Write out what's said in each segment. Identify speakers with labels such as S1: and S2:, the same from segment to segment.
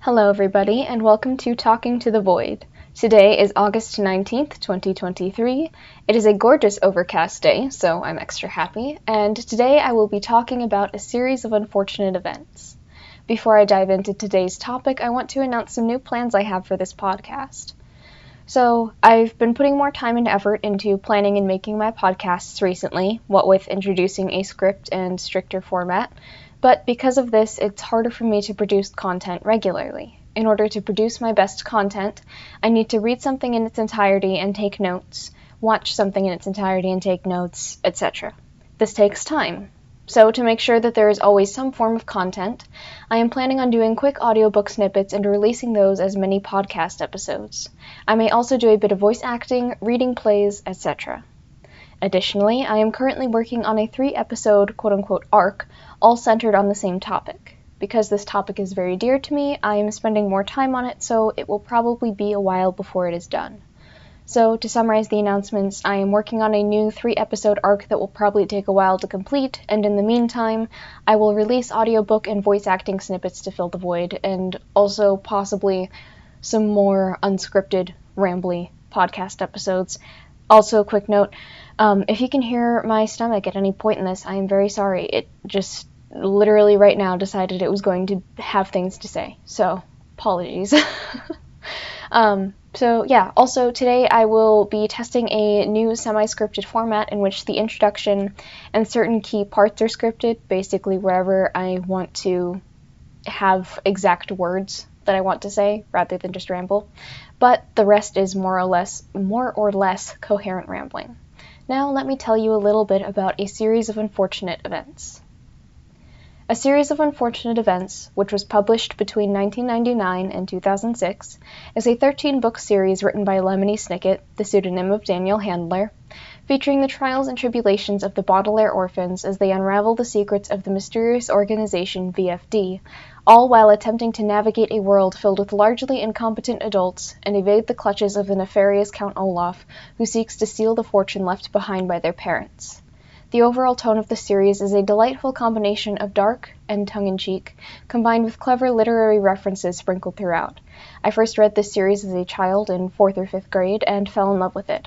S1: Hello everybody, and welcome to Talking to the Void. Today is August 19th, 2023. It is a gorgeous overcast day, so I'm extra happy, and today I will be talking about a series of unfortunate events. Before I dive into today's topic, I want to announce some new plans I have for this podcast. So, I've been putting more time and effort into planning and making my podcasts recently, what with introducing a script and stricter format. But because of this, it's harder for me to produce content regularly. In order to produce my best content, I need to read something in its entirety and take notes, watch something in its entirety and take notes, etc. This takes time. So to make sure that there is always some form of content, I am planning on doing quick audiobook snippets and releasing those as mini podcast episodes. I may also do a bit of voice acting, reading plays, etc. Additionally, I am currently working on a 3-episode quote-unquote arc, all centered on the same topic. Because this topic is very dear to me, I am spending more time on it, so it will probably be a while before it is done. So, to summarize the announcements, I am working on a new 3-episode arc that will probably take a while to complete, and in the meantime, I will release audiobook and voice acting snippets to fill the void, and also possibly some more unscripted, rambly podcast episodes. Also, quick note, if you can hear my stomach at any point in this, I am very sorry. It just literally right now decided it was going to have things to say, so apologies. Also today I will be testing a new semi-scripted format in which the introduction and certain key parts are scripted, basically wherever I want to have exact words that I want to say rather than just ramble, but the rest is more or less coherent rambling. Now let me tell you a little bit about a series of unfortunate events. A Series of Unfortunate Events, which was published between 1999 and 2006, is a 13-book series written by Lemony Snicket, the pseudonym of Daniel Handler, featuring the trials and tribulations of the Baudelaire orphans as they unravel the secrets of the mysterious organization VFD, all while attempting to navigate a world filled with largely incompetent adults and evade the clutches of the nefarious Count Olaf, who seeks to steal the fortune left behind by their parents. The overall tone of the series is a delightful combination of dark and tongue-in-cheek, combined with clever literary references sprinkled throughout. I first read this series as a child in 4th or 5th grade and fell in love with it.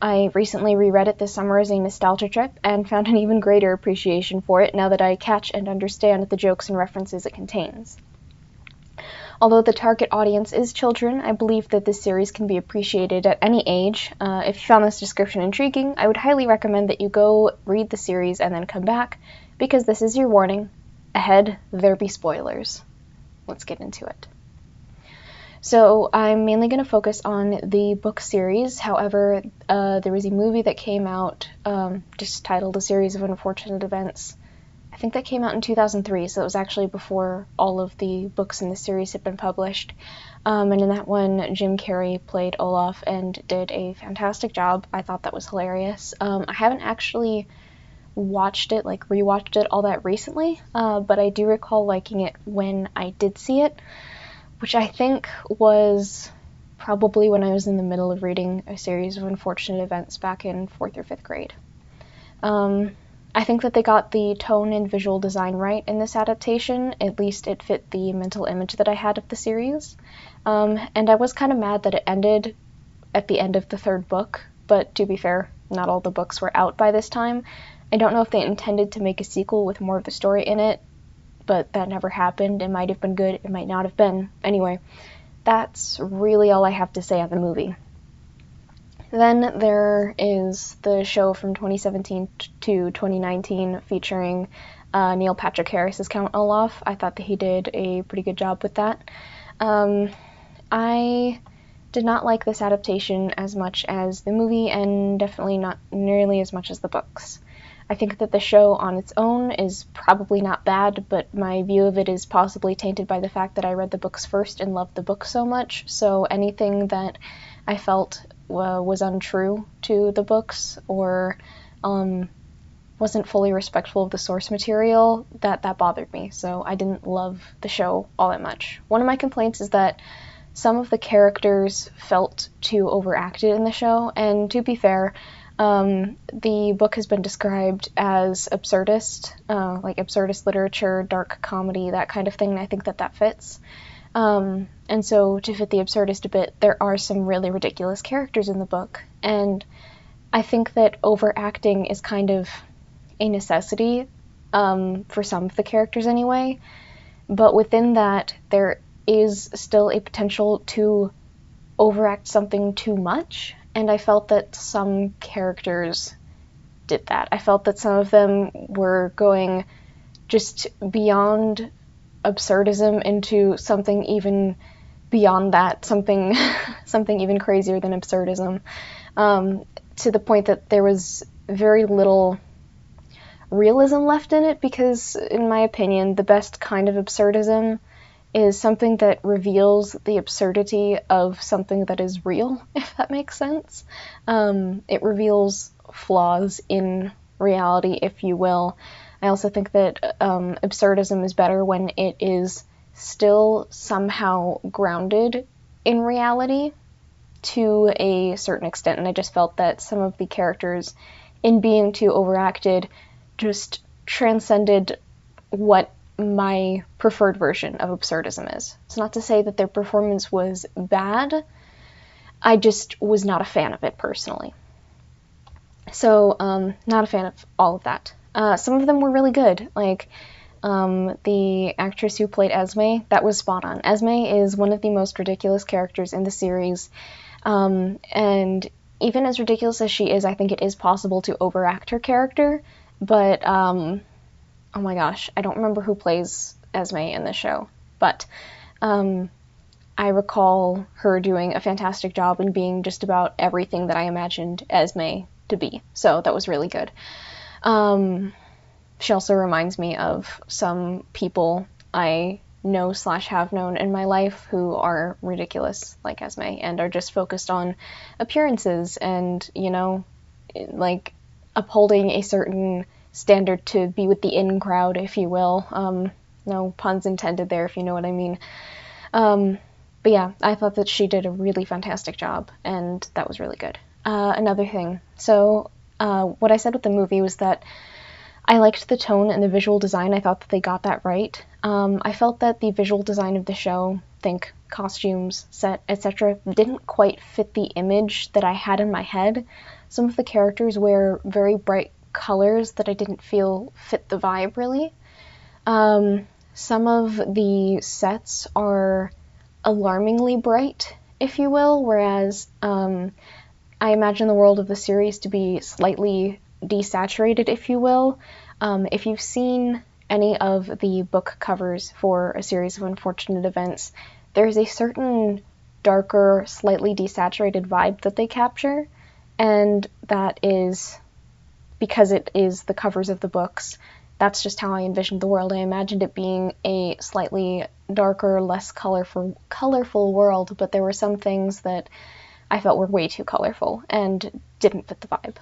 S1: I recently reread it this summer as a nostalgia trip and found an even greater appreciation for it now that I catch and understand the jokes and references it contains. Although the target audience is children, I believe that this series can be appreciated at any age. If you found this description intriguing, I would highly recommend that you go read the series and then come back, because this is your warning. Ahead, there be spoilers. Let's get into it. So, I'm mainly going to focus on the book series. However, there was a movie that came out just titled A Series of Unfortunate Events. I think that came out in 2003, so it was actually before all of the books in the series had been published. And in that one, Jim Carrey played Olaf and did a fantastic job. I thought that was hilarious. I haven't actually rewatched it all that recently, but I do recall liking it when I did see it, which I think was probably when I was in the middle of reading A Series of Unfortunate Events back in 4th or 5th grade. I think that they got the tone and visual design right in this adaptation. At least it fit the mental image that I had of the series. And I was kind of mad that it ended at the end of the 3rd book, but to be fair, not all the books were out by this time. I don't know if they intended to make a sequel with more of the story in it, but that never happened. It might have been good, it might not have been. Anyway, that's really all I have to say on the movie. Then there is the show from 2017 to 2019 featuring Neil Patrick Harris as Count Olaf. I thought that he did a pretty good job with that. I did not like this adaptation as much as the movie, and definitely not nearly as much as the books. I think that the show on its own is probably not bad, but my view of it is possibly tainted by the fact that I read the books first and loved the books so much, so anything that I felt was untrue to the books or wasn't fully respectful of the source material, that bothered me, so I didn't love the show all that much. One of my complaints is that some of the characters felt too overacted in the show, and to be fair, the book has been described as absurdist, like absurdist literature, dark comedy, that kind of thing, and I think that fits. And so, to fit the absurdist a bit, there are some really ridiculous characters in the book, and I think that overacting is kind of a necessity, for some of the characters anyway, but within that, there is still a potential to overact something too much, and I felt that some characters did that. I felt that some of them were going just beyond absurdism into something even beyond that, something something even crazier than absurdism, to the point that there was very little realism left in it, because in my opinion the best kind of absurdism is something that reveals the absurdity of something that is real, if that makes sense. It reveals flaws in reality, if you will. I also think that absurdism is better when it is still somehow grounded in reality to a certain extent, and I just felt that some of the characters, in being too overacted, just transcended what my preferred version of absurdism is. It's not to say that their performance was bad, I just was not a fan of it personally. So, not a fan of all of that. Some of them were really good, like the actress who played Esme, that was spot on. Esme is one of the most ridiculous characters in the series, and even as ridiculous as she is, I think it is possible to overact her character, but oh my gosh, I don't remember who plays Esme in this show, but I recall her doing a fantastic job in being just about everything that I imagined Esme to be, so that was really good. She also reminds me of some people I know / have known in my life who are ridiculous like Esme and are just focused on appearances and, you know, like upholding a certain standard to be with the in crowd, if you will. No puns intended there, if you know what I mean. But yeah, I thought that she did a really fantastic job, and that was really good. Another thing, so what I said with the movie was that I liked the tone and the visual design. I thought that they got that right. I felt that the visual design of the show, think costumes, set, etc., didn't quite fit the image that I had in my head. Some of the characters wear very bright colors that I didn't feel fit the vibe, really. Some of the sets are alarmingly bright, if you will, whereas I imagine the world of the series to be slightly desaturated, if you will. If you've seen any of the book covers for A Series of Unfortunate Events, there's a certain darker, slightly desaturated vibe that they capture, and that is because it is the covers of the books. That's just how I envisioned the world. I imagined it being a slightly darker, less colorful world, but there were some things that I felt were way too colorful and didn't fit the vibe.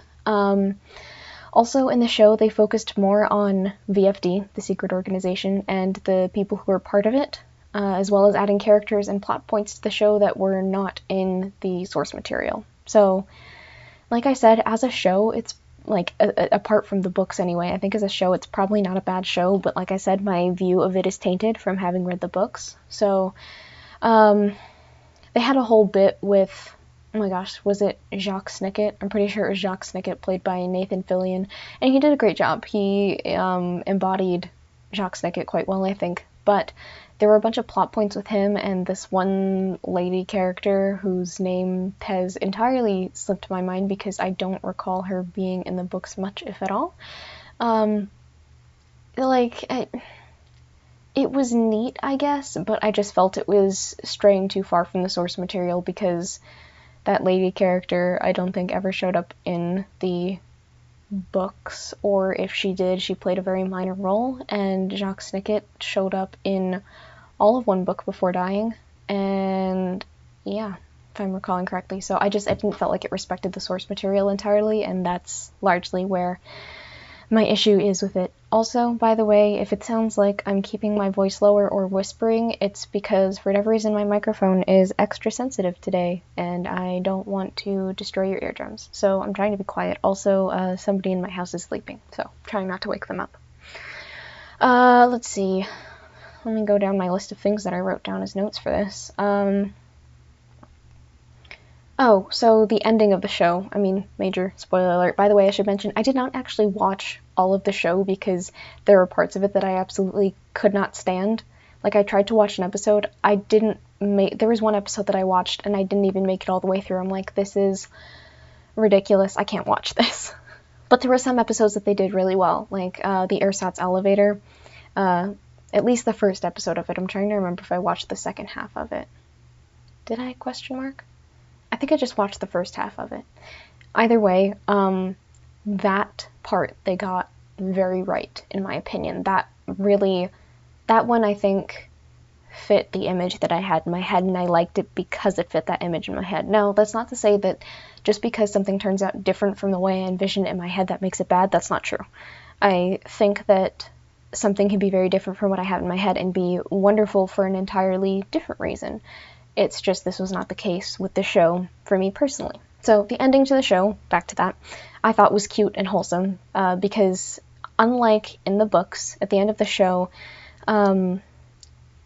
S1: Also, in the show, they focused more on VFD, the secret organization, and the people who were part of it, as well as adding characters and plot points to the show that were not in the source material. So, like I said, as a show, it's like, apart from the books anyway, I think as a show it's probably not a bad show, but like I said, my view of it is tainted from having read the books. So, they had a whole bit with, oh my gosh, was it Jacques Snicket? I'm pretty sure it was Jacques Snicket, played by Nathan Fillion, and he did a great job. He embodied Jacques Snicket quite well, I think, but there were a bunch of plot points with him and this one lady character whose name has entirely slipped my mind because I don't recall her being in the books much, if at all. It was neat, I guess, but I just felt it was straying too far from the source material because that lady character I don't think ever showed up in the books, or if she did, she played a very minor role, and Jacques Snicket showed up in all of one book before dying, and yeah, if I'm recalling correctly. So I didn't feel like it respected the source material entirely, and that's largely where my issue is with it. Also, by the way, if it sounds like I'm keeping my voice lower or whispering, it's because for whatever reason my microphone is extra sensitive today, and I don't want to destroy your eardrums, so I'm trying to be quiet. Also, somebody in my house is sleeping, so I'm trying not to wake them up. Let's see. let me go down my list of things that I wrote down as notes for this. Oh, so the ending of the show, I mean, major spoiler alert. By the way, I should mention, I did not actually watch all of the show because there were parts of it that I absolutely could not stand. Like, I tried to watch an episode, there was one episode that I watched and I didn't even make it all the way through. I'm like, this is ridiculous, I can't watch this. But there were some episodes that they did really well, like the ersatz elevator, at least the first episode of it. I'm trying to remember if I watched the second half of it. Did I, question mark? I think I just watched the first half of it. Either way, that part they got very right, in my opinion. That one I think fit the image that I had in my head, and I liked it because it fit that image in my head. Now, that's not to say that just because something turns out different from the way I envisioned it in my head, that makes it bad. That's not true. I think that something can be very different from what I have in my head and be wonderful for an entirely different reason. It's just this was not the case with the show for me personally. So the ending to the show, back to that, I thought was cute and wholesome because unlike in the books, at the end of the show,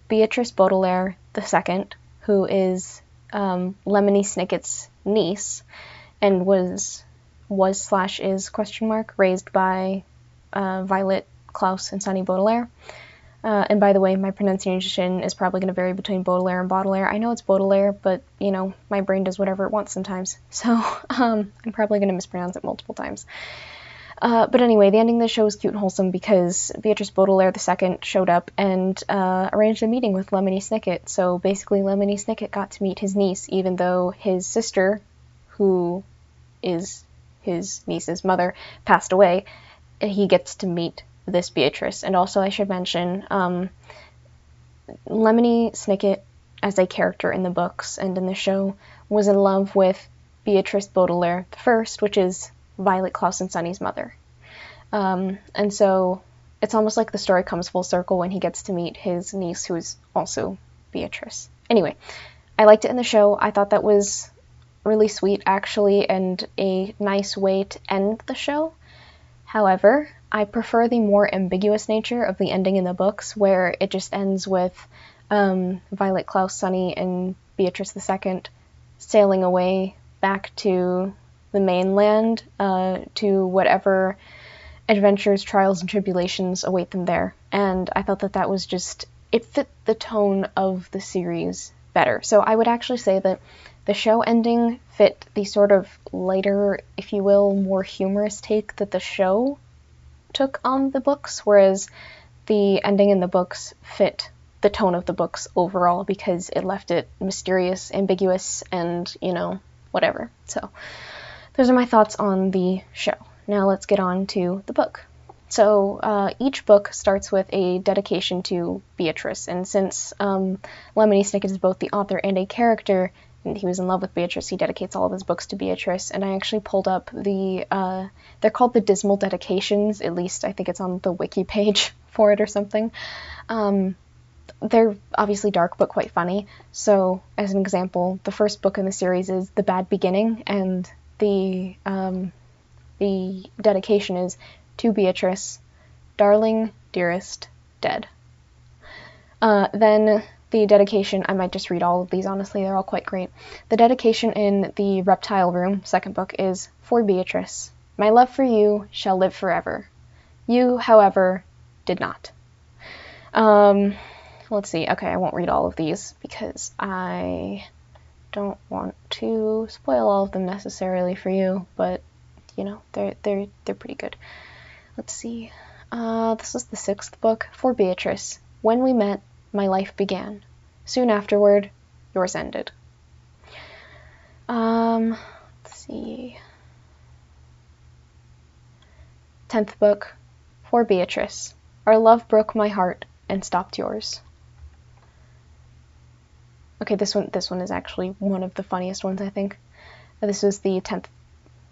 S1: Beatrice Baudelaire II, who is Lemony Snicket's niece and was / is question mark raised by Violet Klaus and Sunny Baudelaire. And by the way, my pronunciation is probably going to vary between Baudelaire and Baudelaire. I know it's Baudelaire, but, you know, my brain does whatever it wants sometimes. So I'm probably going to mispronounce it multiple times. But anyway, the ending of the show was cute and wholesome because Beatrice Baudelaire II showed up and arranged a meeting with Lemony Snicket. So basically, Lemony Snicket got to meet his niece, even though his sister, who is his niece's mother, passed away. He gets to meet this Beatrice. And also, I should mention, Lemony Snicket, as a character in the books and in the show, was in love with Beatrice Baudelaire I, which is Violet Klaus and Sunny's mother. And so it's almost like the story comes full circle when he gets to meet his niece, who is also Beatrice. Anyway, I liked it in the show. I thought that was really sweet, actually, and a nice way to end the show. However, I prefer the more ambiguous nature of the ending in the books, where it just ends with Violet Klaus, Sunny, and Beatrice II sailing away back to the mainland to whatever adventures, trials, and tribulations await them there. And I thought that was just, it fit the tone of the series better. So I would actually say that the show ending fit the sort of lighter, if you will, more humorous take that the show took on the books, whereas the ending in the books fit the tone of the books overall because it left it mysterious, ambiguous, and, you know, whatever. So those are my thoughts on the show. Now let's get on to the book. So each book starts with a dedication to Beatrice, and since Lemony Snicket is both the author and a character, and he was in love with Beatrice, he dedicates all of his books to Beatrice. And I actually pulled up they're called the Dismal Dedications, at least I think it's on the wiki page for it or something. They're obviously dark but quite funny. So as an example, the first book in the series is The Bad Beginning, and the dedication is to Beatrice, darling, dearest, dead. Then the dedication, I might just read all of these, honestly, they're all quite great. The dedication in the Reptile Room, second book, is for Beatrice. My love for you shall live forever. You, however, did not. Let's see. Okay, I won't read all of these because I don't want to spoil all of them necessarily for you, but you know, they're pretty good. Let's see. This is the sixth book, for Beatrice. When we met, my life began. Soon afterward, yours ended. Let's see. 10th book, for Beatrice. Our love broke my heart and stopped yours. Okay, this one is actually one of the funniest ones, I think. This is the 10th.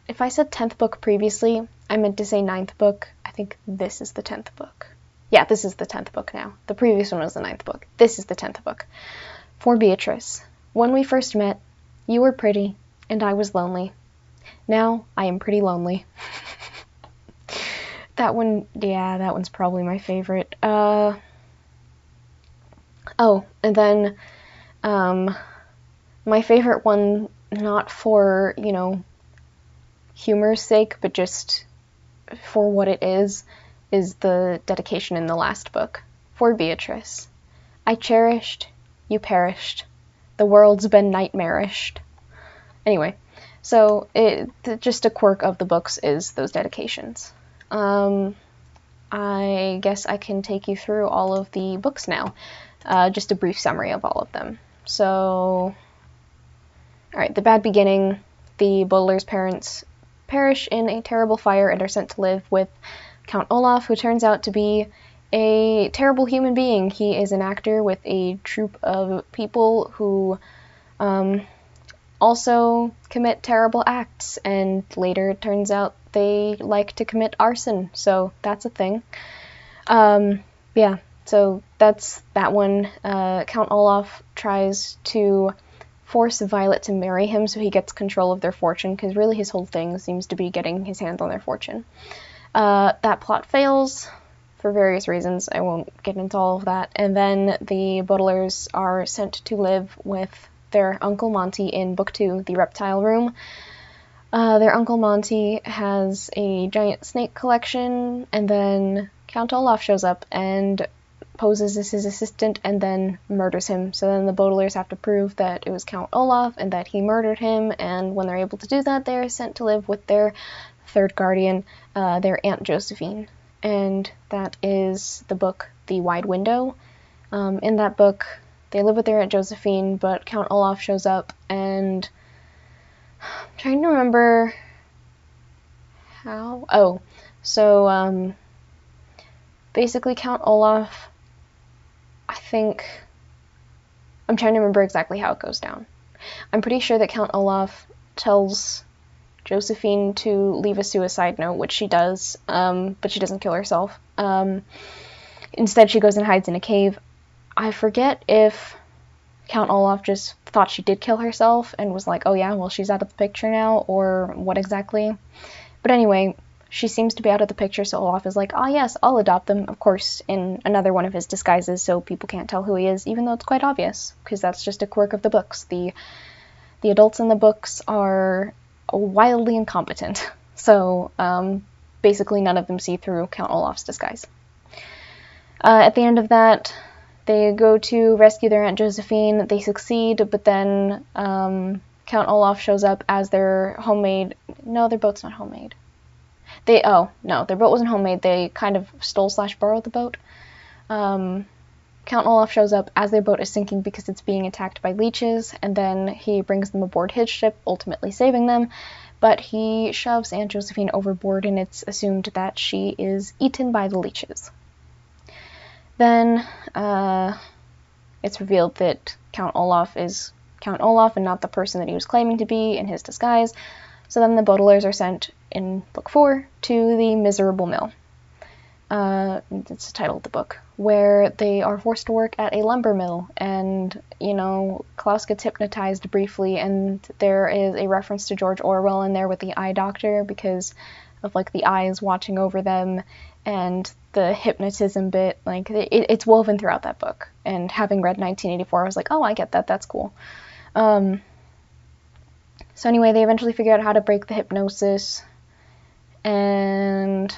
S1: If I said 10th book previously, I meant to say 9th book. I think this is the 10th book. Yeah, this is the 10th book now. The previous one was the 9th book. This is the 10th book. For Beatrice. When we first met, you were pretty, and I was lonely. Now, I am pretty lonely. That one, yeah, that one's probably my favorite. Oh, and then my favorite one, not for, humor's sake, but just for what it is the dedication in the last book. For Beatrice. I cherished, you perished. The world's been nightmarish. Anyway, so just a quirk of the books is those dedications. I guess I can take you through all of the books now. Just a brief summary of all of them. So, alright, The Bad Beginning. The Baudelaire's parents perish in a terrible fire and are sent to live with Count Olaf, who turns out to be a terrible human being. He is an actor with a troupe of people who also commit terrible acts, and later it turns out they like to commit arson, so that's a thing. Yeah, so that's that one. Count Olaf tries to force Violet to marry him so he gets control of their fortune, because really his whole thing seems to be getting his hands on their fortune. That plot fails for various reasons. I won't get into all of that. And then the Baudelaires are sent to live with their Uncle Monty in Book 2, The Reptile Room. Their Uncle Monty has a giant snake collection, and then Count Olaf shows up and poses as his assistant and then murders him. So then the Baudelaires have to prove that it was Count Olaf and that he murdered him, and when they're able to do that, they're sent to live with their third guardian, their Aunt Josephine. And that is the book The Wide Window. In that book, they live with their Aunt Josephine, but Count Olaf shows up, and I'm trying to remember how. Oh, so basically Count Olaf, I think, I'm trying to remember exactly how it goes down. I'm pretty sure that Count Olaf tells Josephine to leave a suicide note, which she does, but she doesn't kill herself. Instead, she goes and hides in a cave. I forget if Count Olaf just thought she did kill herself and was like, oh yeah, well, she's out of the picture now, or what exactly. But anyway, she seems to be out of the picture, so Olaf is like, oh yes, I'll adopt them, of course, in another one of his disguises, so people can't tell who he is, even though it's quite obvious, because that's just a quirk of the books. The adults in the books are wildly incompetent, so basically none of them see through Count Olaf's disguise. At the end of that, they go to rescue their Aunt Josephine. They succeed, but then Count Olaf shows up as their homemade... No, their boat's not homemade. Their boat wasn't homemade. They kind of stole/borrowed the boat. Count Olaf shows up as their boat is sinking because it's being attacked by leeches, and then he brings them aboard his ship, ultimately saving them, but he shoves Aunt Josephine overboard, and it's assumed that she is eaten by the leeches. Then it's revealed that Count Olaf is Count Olaf and not the person that he was claiming to be in his disguise. So then the Baudelaires are sent in Book 4 to the Miserable Mill. It's the title of the book, where they are forced to work at a lumber mill, and, Klaus gets hypnotized briefly, and there is a reference to George Orwell in there with the eye doctor, because of, the eyes watching over them, and the hypnotism bit, it's woven throughout that book, and having read 1984, I was like, oh, I get that, that's cool. So anyway, they eventually figure out how to break the hypnosis, and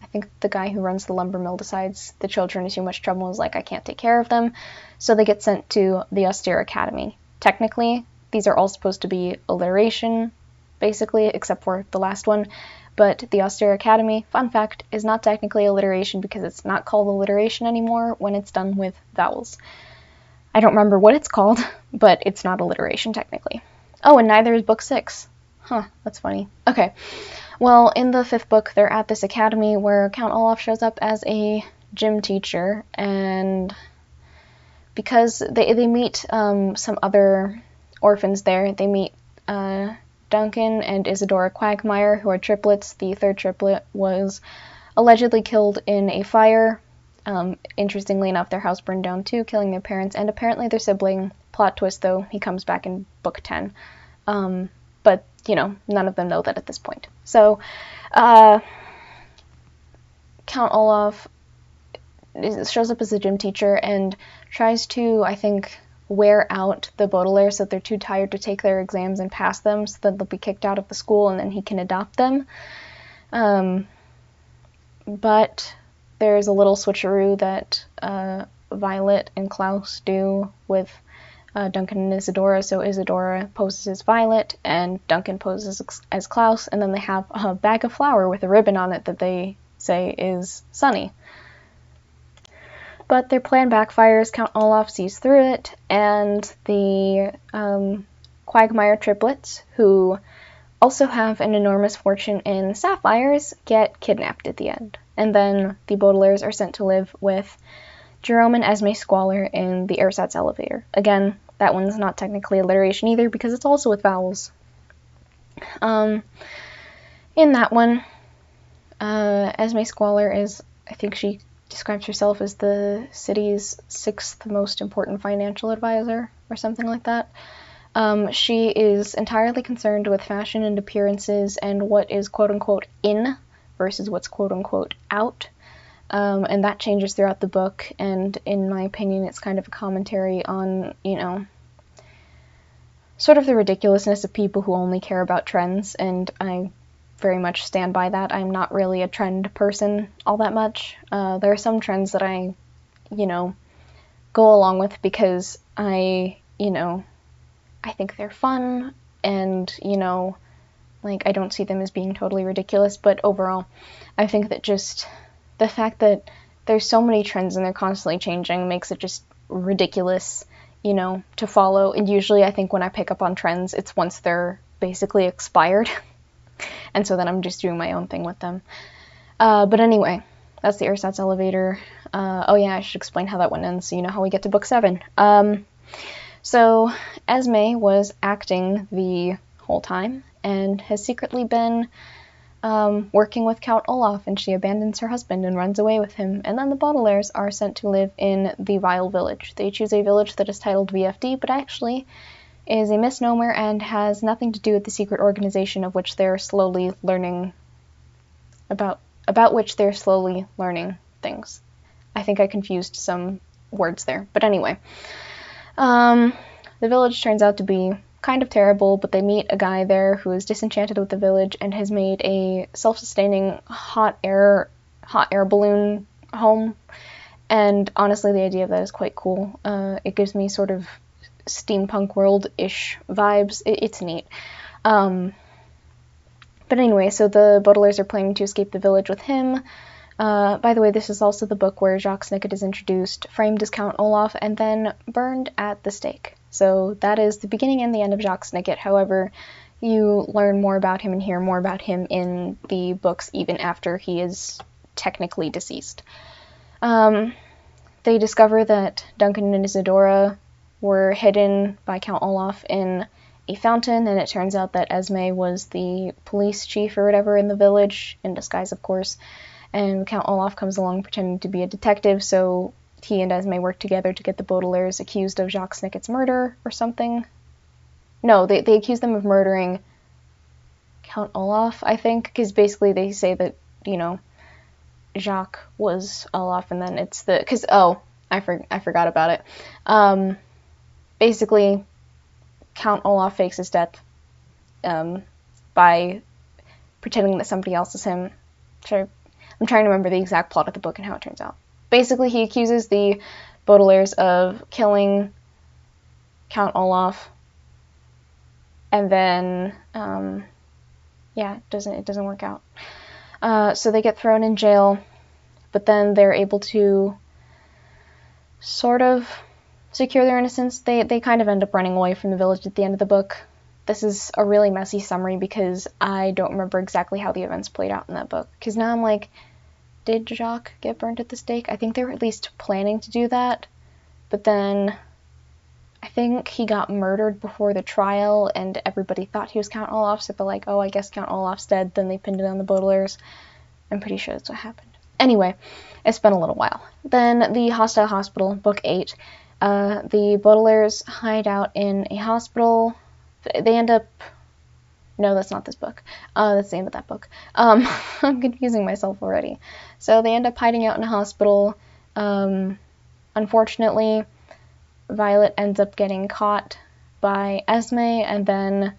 S1: I think the guy who runs the lumber mill decides the children are too much trouble and is like, I can't take care of them, so they get sent to the Austere Academy. Technically, these are all supposed to be alliteration, basically, except for the last one, but the Austere Academy, fun fact, is not technically alliteration because it's not called alliteration anymore when it's done with vowels. I don't remember what it's called, but it's not alliteration technically. Oh, and neither is Book 6. Huh, that's funny. Okay. Well, in the 5th book, they're at this academy where Count Olaf shows up as a gym teacher, and because they meet some other orphans there, they meet Duncan and Isadora Quagmire, who are triplets. The third triplet was allegedly killed in a fire. Interestingly enough, their house burned down too, killing their parents, and apparently their sibling. Plot twist, though, he comes back in Book 10. But, none of them know that at this point. So, Count Olaf shows up as a gym teacher and tries to, I think, wear out the Baudelaires so that they're too tired to take their exams and pass them, so that they'll be kicked out of the school and then he can adopt them. But there's a little switcheroo that Violet and Klaus do with Duncan and Isadora. So Isadora poses as Violet and Duncan poses as Klaus, and then they have a bag of flour with a ribbon on it that they say is Sunny. But their plan backfires. Count Olaf sees through it, and the Quagmire triplets, who also have an enormous fortune in sapphires, get kidnapped at the end. And then the Baudelaires are sent to live with Jerome and Esme Squalor in the ersatz elevator. Again, that one's not technically alliteration either because it's also with vowels. In that one, Esme Squalor is, I think she describes herself as the city's 6th most important financial advisor or something like that. She is entirely concerned with fashion and appearances and what is quote-unquote in versus what's quote-unquote out. And that changes throughout the book, and in my opinion, it's kind of a commentary on, sort of the ridiculousness of people who only care about trends, and I very much stand by that. I'm not really a trend person all that much. There are some trends that I, go along with because I think they're fun, and, I don't see them as being totally ridiculous, but overall, I think that just the fact that there's so many trends and they're constantly changing makes it just ridiculous, to follow. And usually I think when I pick up on trends, it's once they're basically expired. And so then I'm just doing my own thing with them. But anyway, that's the ersatz elevator. Oh yeah, I should explain how that one ends so you know how we get to book 7. So Esme was acting the whole time and has secretly been working with Count Olaf, and she abandons her husband and runs away with him, and then the Baudelaires are sent to live in the Vile Village. They choose a village that is titled VFD, but actually is a misnomer and has nothing to do with the secret organization of which they're slowly learning about which they're slowly learning things. I think I confused some words there, but anyway. The village turns out to be kind of terrible, but they meet a guy there who is disenchanted with the village and has made a self-sustaining hot air balloon home. And honestly, the idea of that is quite cool. It gives me sort of steampunk world-ish vibes. It's neat. But anyway, so the Baudelaires are planning to escape the village with him. By the way, this is also the book where Jacques Snicket is introduced, framed as Count Olaf, and then burned at the stake. So that is the beginning and the end of Jacques Snicket. However, you learn more about him and hear more about him in the books even after he is technically deceased. They discover that Duncan and Isadora were hidden by Count Olaf in a fountain, and it turns out that Esme was the police chief or whatever in the village, in disguise of course, and Count Olaf comes along pretending to be a detective, so he and Esme work together to get the Baudelaires accused of Jacques Snicket's murder or something. No, they accuse them of murdering Count Olaf, I think, because basically they say that, Jacques was Olaf, and then it's the... Because, I forgot about it. Basically, Count Olaf fakes his death by pretending that somebody else is him. Sure. I'm trying to remember the exact plot of the book and how it turns out. Basically, he accuses the Baudelaires of killing Count Olaf, and then, it doesn't work out. So they get thrown in jail, but then they're able to sort of secure their innocence. They kind of end up running away from the village at the end of the book. This is a really messy summary because I don't remember exactly how the events played out in that book. Because now I'm like, did Jacques get burnt at the stake? I think they were at least planning to do that. But then I think he got murdered before the trial and everybody thought he was Count Olaf. So they're like, oh, I guess Count Olaf's dead. Then they pinned it on the Baudelaires. I'm pretty sure that's what happened. Anyway, it's been a little while. Then the Hostile Hospital, book 8. The Baudelaires hide out in a hospital. They end up... No, that's not this book. That's the end of that book. I'm confusing myself already. So they end up hiding out in a hospital. Unfortunately, Violet ends up getting caught by Esme, and then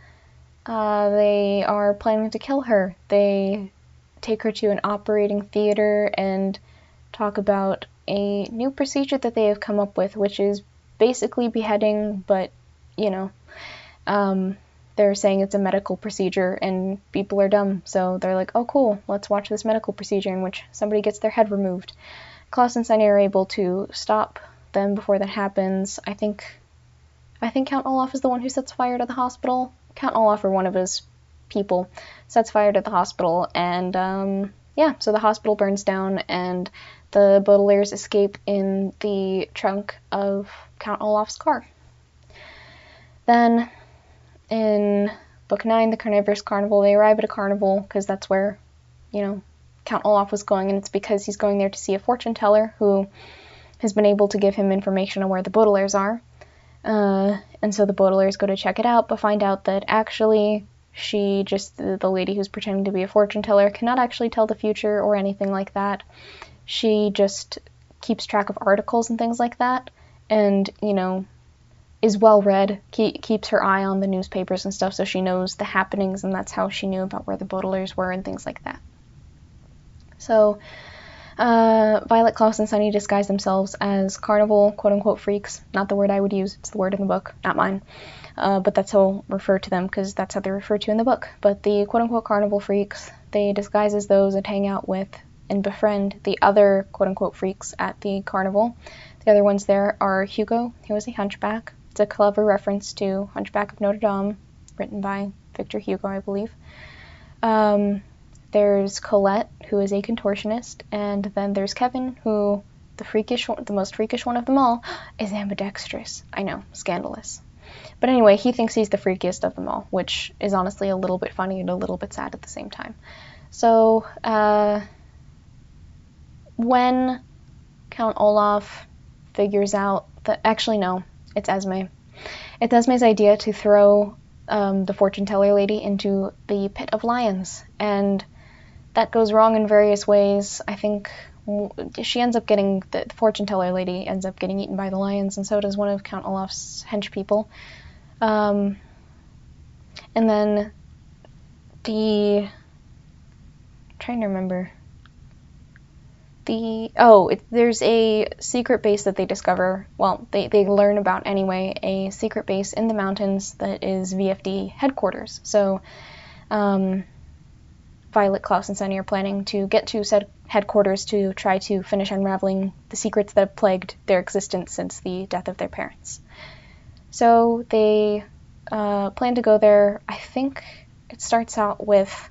S1: they are planning to kill her. They take her to an operating theater and talk about a new procedure that they have come up with, which is basically beheading, but, you know, they're saying it's a medical procedure, and people are dumb, so they're like, oh cool, let's watch this medical procedure in which somebody gets their head removed. Klaus and Sunny are able to stop them before that happens. I think Count Olaf is the one who sets fire to the hospital. Count Olaf, or one of his people, sets fire to the hospital, and yeah, so the hospital burns down, and the Baudelaires escape in the trunk of Count Olaf's car. Then, in Book 9, The Carnivorous Carnival, they arrive at a carnival, because that's where, you know, Count Olaf was going, and it's because he's going there to see a fortune teller who has been able to give him information on where the Baudelaires are. And so the Baudelaires go to check it out, but find out that actually the lady who's pretending to be a fortune teller, cannot actually tell the future or anything like that. She just keeps track of articles and things like that, and, you know, is well read, keeps her eye on the newspapers and stuff, so she knows the happenings, and that's how she knew about where the Baudelaires were and things like that. So, Violet, Klaus, and Sunny disguise themselves as carnival, quote-unquote, freaks. Not the word I would use, it's the word in the book, not mine. But that's how I'll refer to them, because that's how they're referred to in the book. But the quote-unquote carnival freaks, they disguise as those and hang out with and befriend the other quote-unquote freaks at the carnival. The other ones there are Hugo, who is a hunchback. It's a clever reference to Hunchback of Notre Dame, written by Victor Hugo, I believe. There's Colette, who is a contortionist, and then there's Kevin, who, the most freakish one of them all, is ambidextrous. I know, scandalous. But anyway, he thinks he's the freakiest of them all, which is honestly a little bit funny and a little bit sad at the same time. So, when Count Olaf figures out that, actually no, it's Esme. It's Esme's idea to throw the fortune teller lady into the pit of lions, and that goes wrong in various ways. I think she ends up getting, the fortune teller lady ends up getting eaten by the lions, and so does one of Count Olaf's hench people. And then trying to remember. There's a secret base that they discover, well, they learn about anyway, a secret base in the mountains that is VFD headquarters. So, Violet, Klaus, and Sunny are planning to get to said headquarters to try to finish unraveling the secrets that have plagued their existence since the death of their parents. So they plan to go there. I think it starts out with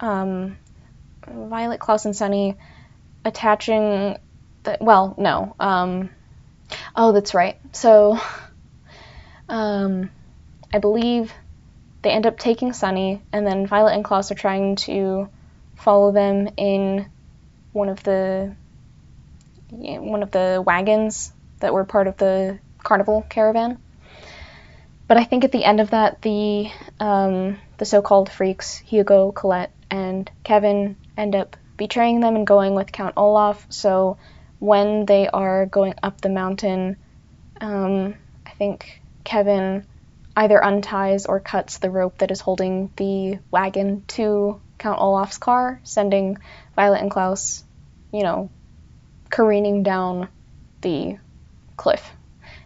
S1: Violet, Klaus, and Sunny attaching that's right. So I believe they end up taking Sunny, and then Violet and Klaus are trying to follow them in one of the wagons that were part of the carnival caravan. But I think at the end of that, the so-called freaks, Hugo, Colette, and Kevin, end up betraying them and going with Count Olaf. So when they are going up the mountain, I think Kevin either unties or cuts the rope that is holding the wagon to Count Olaf's car, sending Violet and Klaus, careening down the cliff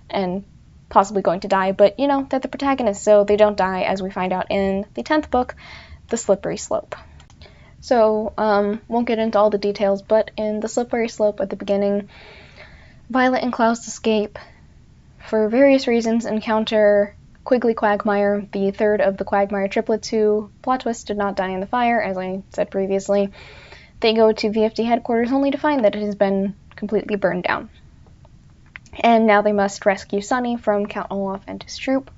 S1: and possibly going to die. But, they're the protagonists, so they don't die, as we find out in the 10th book, The Slippery Slope. So, won't get into all the details, but in The Slippery Slope at the beginning, Violet and Klaus escape for various reasons, encounter Quigley Quagmire, the third of the Quagmire triplets, who, plot twist, did not die in the fire, as I said previously. They go to VFD headquarters only to find that it has been completely burned down. And now they must rescue Sunny from Count Olaf and his troop.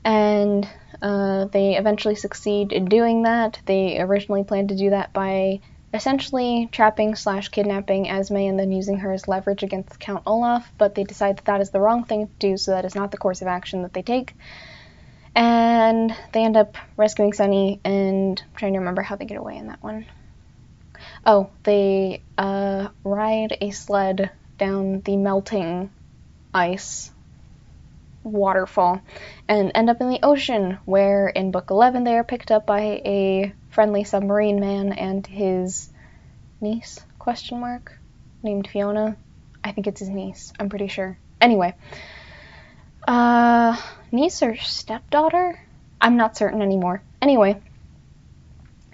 S1: And they eventually succeed in doing that. They originally planned to do that by essentially trapping/kidnapping Esme and then using her as leverage against Count Olaf, but they decide that that is the wrong thing to do, so that is not the course of action that they take. And they end up rescuing Sunny, and I'm trying to remember how they get away in that one. Oh, they ride a sled down the melting ice waterfall and end up in the ocean, where in book 11 they are picked up by a friendly submarine man and his niece, question mark, named Fiona. I think it's his niece, I'm pretty sure. Anyway, niece or stepdaughter? I'm not certain anymore. Anyway,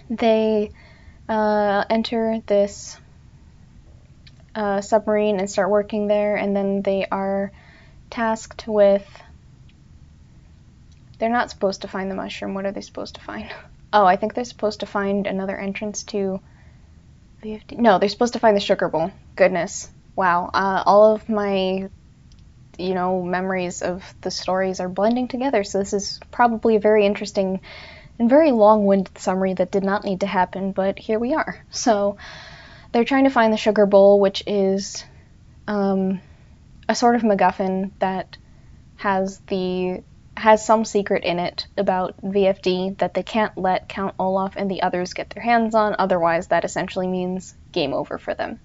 S1: they enter this submarine and start working there, and then they are tasked with... They're not supposed to find the mushroom. What are they supposed to find? Oh, I think they're supposed to find another entrance to VFD. No, they're supposed to find the sugar bowl. Goodness. Wow. All of my, memories of the stories are blending together, so this is probably a very interesting and very long-winded summary that did not need to happen, but here we are. So they're trying to find the sugar bowl, which is a sort of MacGuffin that has some secret in it about VFD that they can't let Count Olaf and the others get their hands on, otherwise that essentially means game over for them.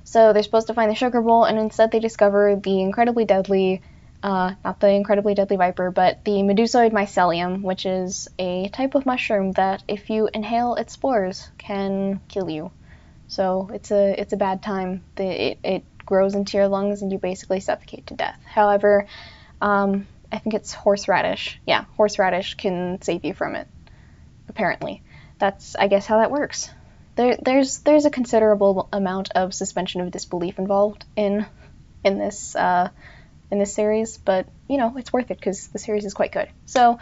S1: So they're supposed to find the sugar bowl, and instead they discover the incredibly deadly, not the incredibly deadly viper, but the Medusoid mycelium, which is a type of mushroom that if you inhale its spores can kill you. So it's a bad time. It grows into your lungs and you basically suffocate to death. However, I think it's horseradish. Yeah, horseradish can save you from it, apparently. That's, I guess, how that works. There's a considerable amount of suspension of disbelief involved in this series, but, it's worth it because the series is quite good. So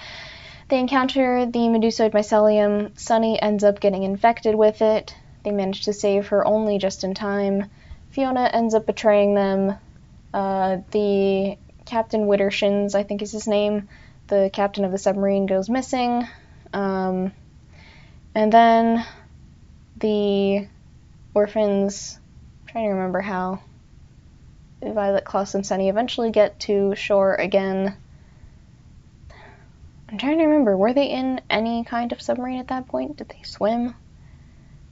S1: they encounter the Medusoid mycelium. Sunny ends up getting infected with it. They manage to save her only just in time. Fiona ends up betraying them. The Captain Wittershins, I think is his name, the captain of the submarine, goes missing. And then the orphans, I'm trying to remember how, Violet, Klaus, and Sunny eventually get to shore again. I'm trying to remember, were they in any kind of submarine at that point? Did they swim?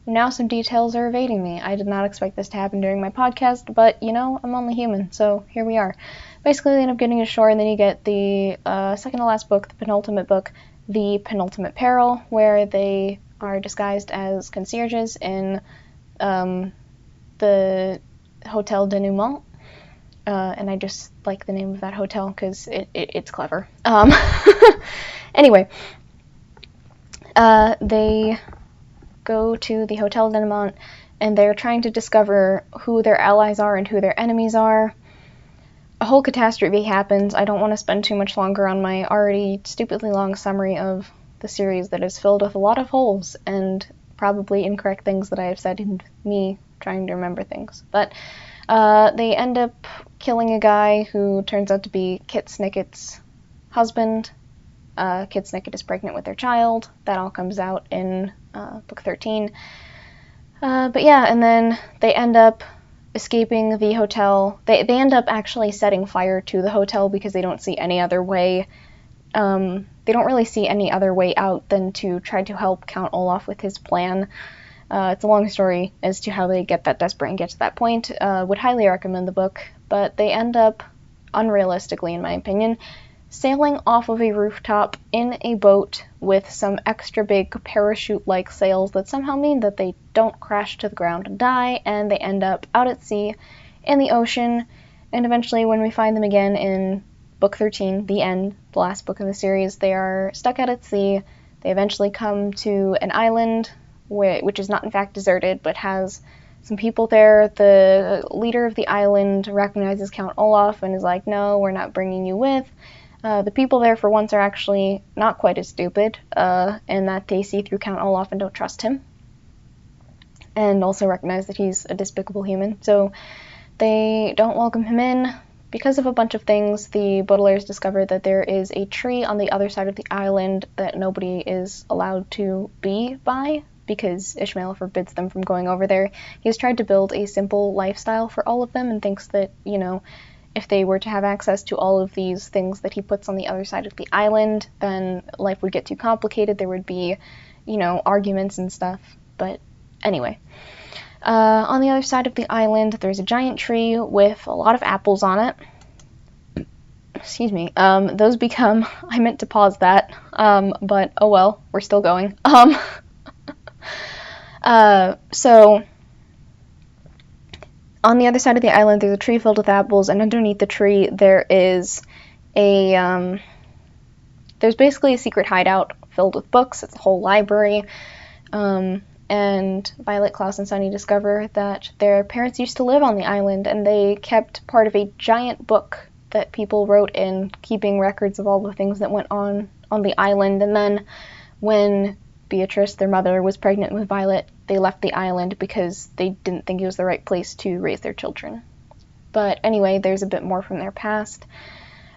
S1: Now some details are evading me. I did not expect this to happen during my podcast, but, I'm only human, so here we are. Basically, they end up getting ashore, and then you get the second to last book, the penultimate book, The Penultimate Peril, where they are disguised as concierges in the Hotel Denouement. And I just like the name of that hotel because it's clever. Anyway, they go to the Hotel Denouement, and they're trying to discover who their allies are and who their enemies are. A whole catastrophe happens. I don't want to spend too much longer on my already stupidly long summary of the series that is filled with a lot of holes and probably incorrect things that I have said in me trying to remember things. But they end up killing a guy who turns out to be Kit Snicket's husband. Kit Snicket is pregnant with their child. That all comes out in book 13. But yeah, and then they end up escaping the hotel. They end up actually setting fire to the hotel because they don't see any other way. They don't really see any other way out than to try to help Count Olaf with his plan. It's a long story as to how they get that desperate and get to that point. Would highly recommend the book, but they end up, unrealistically in my opinion, sailing off of a rooftop in a boat with some extra big parachute-like sails that somehow mean that they don't crash to the ground and die, and they end up out at sea in the ocean, and eventually when we find them again in book 13, the end, the last book in the series, they are stuck out at sea. They eventually come to an island which is not in fact deserted, but has some people there. The leader of the island recognizes Count Olaf and is like, no, we're not bringing you with. The people there, for once, are actually not quite as stupid, in that they see through Count Olaf and don't trust him, and also recognize that he's a despicable human, so they don't welcome him in. Because of a bunch of things, the Baudelaires discover that there is a tree on the other side of the island that nobody is allowed to be by, because Ishmael forbids them from going over there. He's tried to build a simple lifestyle for all of them and thinks that, if they were to have access to all of these things that he puts on the other side of the island, then life would get too complicated. There would be, arguments and stuff. But anyway, On the other side of the island, there's a giant tree with a lot of apples on it. Excuse me. Those become... I meant to pause that, but oh well, we're still going. So on the other side of the island, there's a tree filled with apples, and underneath the tree there is a... there's basically a secret hideout filled with books. It's a whole library. And Violet, Klaus, and Sunny discover that their parents used to live on the island, and they kept part of a giant book that people wrote in, keeping records of all the things that went on the island. And then when Beatrice, their mother, was pregnant with Violet, they left the island because they didn't think it was the right place to raise their children. But anyway, there's a bit more from their past.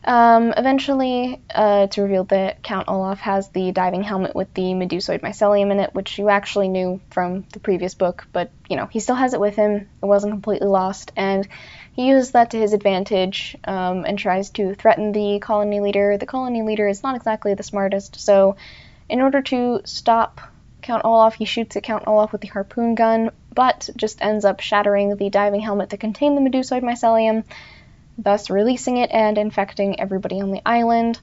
S1: Eventually, it's revealed that Count Olaf has the diving helmet with the medusoid mycelium in it, which you actually knew from the previous book, but, you know, he still has it with him. It wasn't completely lost, and he uses that to his advantage, and tries to threaten the colony leader. The colony leader is not exactly the smartest, so in order to stop Count Olaf, he shoots at Count Olaf with the harpoon gun, but just ends up shattering the diving helmet that contained the medusoid mycelium, thus releasing it and infecting everybody on the island.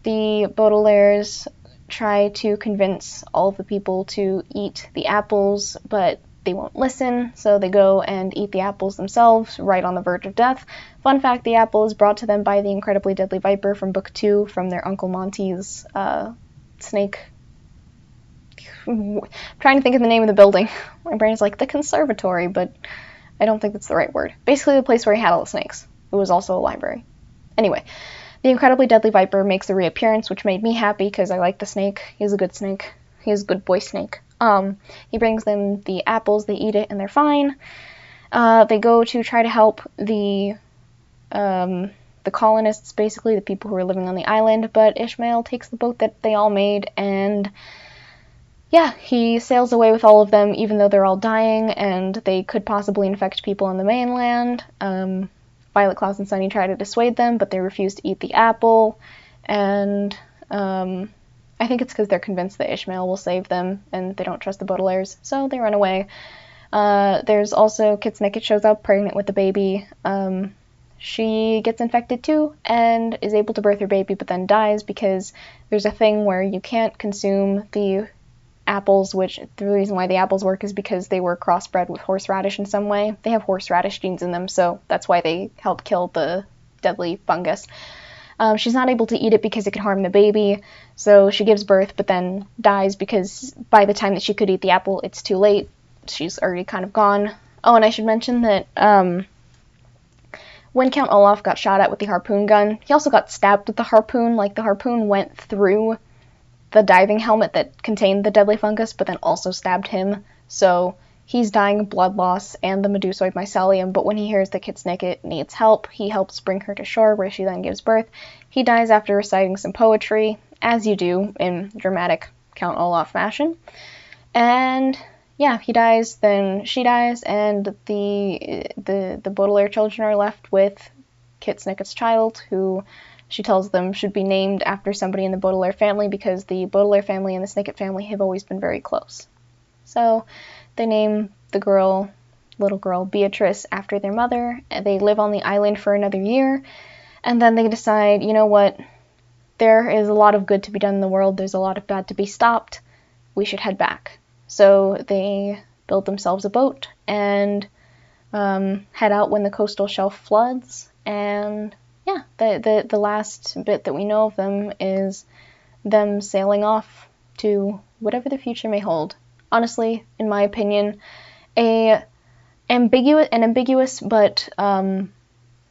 S1: The Baudelaires try to convince all of the people to eat the apples, but they won't listen, so they go and eat the apples themselves, right on the verge of death. Fun fact, the apple is brought to them by the incredibly deadly viper from Book 2, from their Uncle Monty's snake. I'm trying to think of the name of the building. My brain is like, the conservatory, but I don't think that's the right word. Basically the place where he had all the snakes. It was also a library. Anyway, the incredibly deadly viper makes a reappearance, which made me happy because I like the snake. He's a good snake. He's a good boy snake. He brings them the apples, they eat it, and they're fine. They go to try to help the colonists, basically, the people who are living on the island, but Ishmael takes the boat that they all made, and yeah, he sails away with all of them, even though they're all dying, and they could possibly infect people on the mainland. Violet, Klaus, and Sunny try to dissuade them, but they refuse to eat the apple, and I think it's because they're convinced that Ishmael will save them, and they don't trust the Baudelaires, so they run away. There's also Kit Snicket shows up, pregnant with the baby. She gets infected too, and is able to birth her baby, but then dies because there's a thing where you can't consume the apples, which the reason why the apples work is because they were crossbred with horseradish in some way. They have horseradish genes in them, so that's why they help kill the deadly fungus. She's not able to eat it because it could harm the baby, so she gives birth but then dies because by the time that she could eat the apple, it's too late. She's already kind of gone. Oh, and I should mention that when Count Olaf got shot at with the harpoon gun, he also got stabbed with the harpoon. Like, the harpoon went through the diving helmet that contained the deadly fungus, but then also stabbed him. So he's dying of blood loss and the medusoid mycelium, but when he hears that Kit Snicket needs help, he helps bring her to shore, where she then gives birth. He dies after reciting some poetry, as you do in dramatic Count Olaf fashion. And yeah, he dies, then she dies, and the Baudelaire children are left with Kit Snicket's child, who she tells them should be named after somebody in the Baudelaire family because the Baudelaire family and the Snicket family have always been very close. So they name the little girl Beatrice after their mother, and they live on the island for another year, and then they decide, you know what, there is a lot of good to be done in the world, there's a lot of bad to be stopped, we should head back. So they build themselves a boat and head out when the coastal shelf floods, and yeah, the last bit that we know of them is them sailing off to whatever the future may hold. Honestly, in my opinion, an ambiguous but